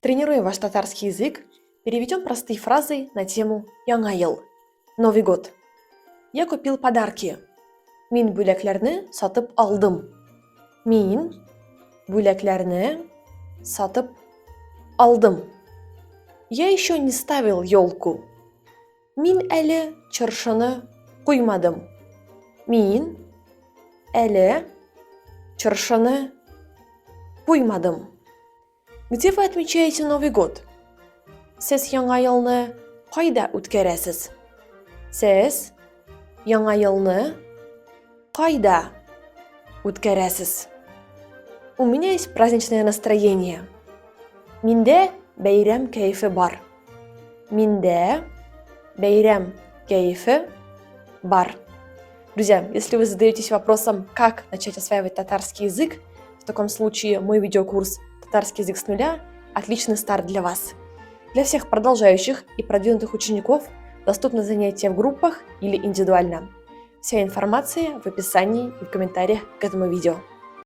Тренируя ваш татарский язык, переведем простые фразы на тему «Яңа ел» – Новый год. Я купил подарки. Мин бүләкләрне сатып алдым. Мин бүләкләрне сатып алдым. Я еще не ставил елку. Мин әле чыршыны куймадым. Мин әле чыршыны куймадым. Где вы отмечаете Новый год? Сез яңа елны кайда үткәрәсез? Сез яңа елны кайда үткәрәсез? У меня есть праздничное настроение. Миндә бәйрәм кәефе бар. Миндә бәйрәм кәефе бар. Друзья, если вы задаетесь вопросом, как начать осваивать татарский язык, в таком случае мой видеокурс «Татарский язык с нуля» – отличный старт для вас. Для всех продолжающих и продвинутых учеников доступны занятия в группах или индивидуально. Вся информация в описании и в комментариях к этому видео.